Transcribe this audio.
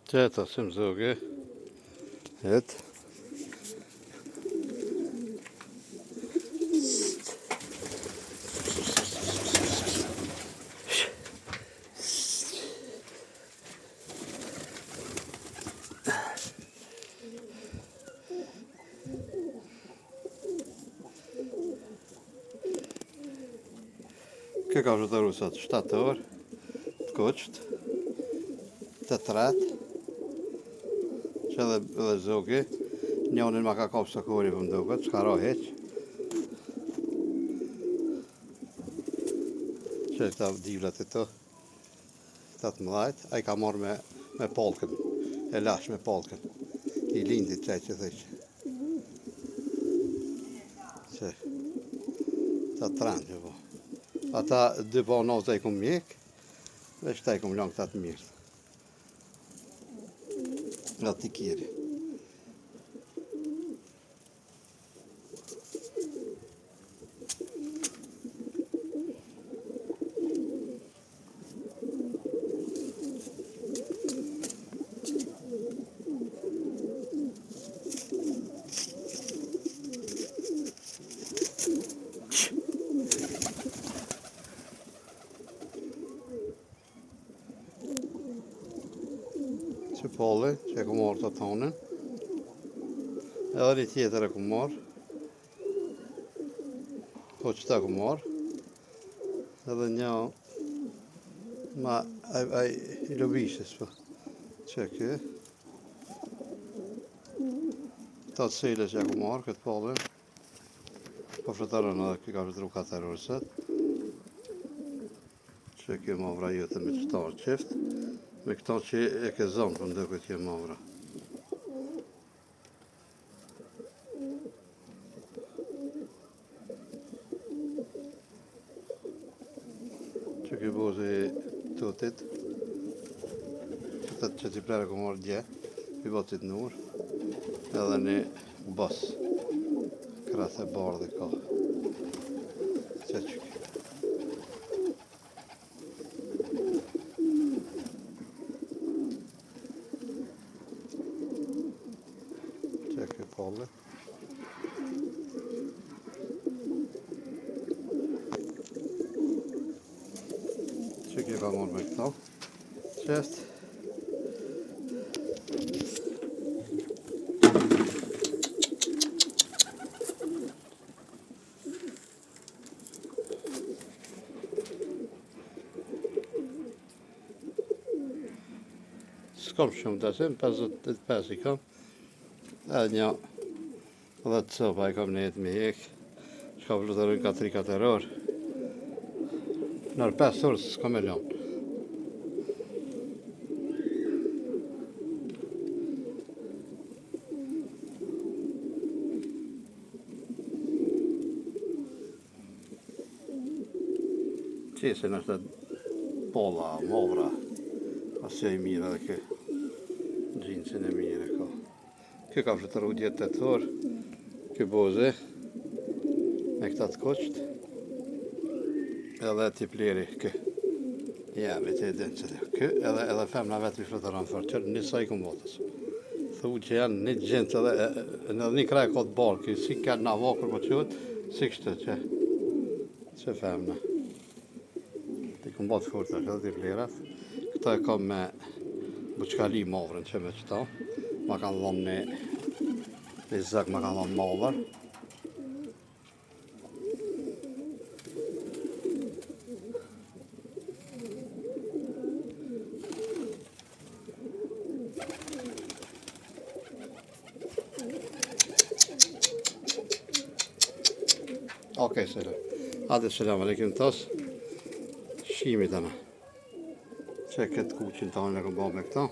Qeta që më zoge. Jetë. Kjo ka zhëtëru sot 7 orë, të koqët, të tretë, që edhe zogi, njonin ma ka kopë së kori për mdukët, s'ka ra heq. Që këta divlet e të, këta të mdhajt, a i ka marrë me polkën, e lash me polkën, i lindit qaj që thëqë. Që, ta trenë që po. Ata dy pa nozë e kum mjek, dhe qëta i kum lanë këta të mirë. Nga t'i kjeri. Që polli, që e ku marrë të tonin. Edhe një tjetër e ku marrë. Po qëta ku marrë. Edhe një ma i lobishës po. Që kë. Ta të sile që e ku marrë këtë polli. Po fëtërën edhe kë ka fëtëru 4 orë sët. Që kë mavra jëtë me qëta qift. Me këta që e ke zonë për ndë këtë jemë mavra. Që këtë bozi tutit, që t'i prere ku marrë dje, i botit nur, edhe një bas, krath e bardhe ka. Që që Çekë polli. Çekë ka marrë me këta. Qest. S'kam shumë të asim, 55 i kam. Edhe një 10 sopa i kam nejtë me hek. Shka vlutërën ka 3-4 orë. Nërë 5 orë s'ka me lanë. Qesin është polla, mavra. Asë e mirë edhe kë gjinsin e mirë e ka. Kjo ka fëtëru 18 orë, kjo boze, me këta të koqët, edhe t'i pleri kë. Jemi të edhin që dhe. Kë edhe femna vetë i fëtëran fërë, që njësa i kum botës. Thu që janë një gjendë edhe në një kraj ka të barë, kjo si ka në vakur po qëtë, si kështë që femna. T'i kum botë fërë të edhe t'i plerat. Këta e kam me buqkali mavrën që me qëta. Ma kanë dhonë një zëk, ma kanë dhonë mavër. Okej, selam. Hadi selam aleyküm tas. Shimi të në. Që këtë kuqin të anë e këmë bërë me këta.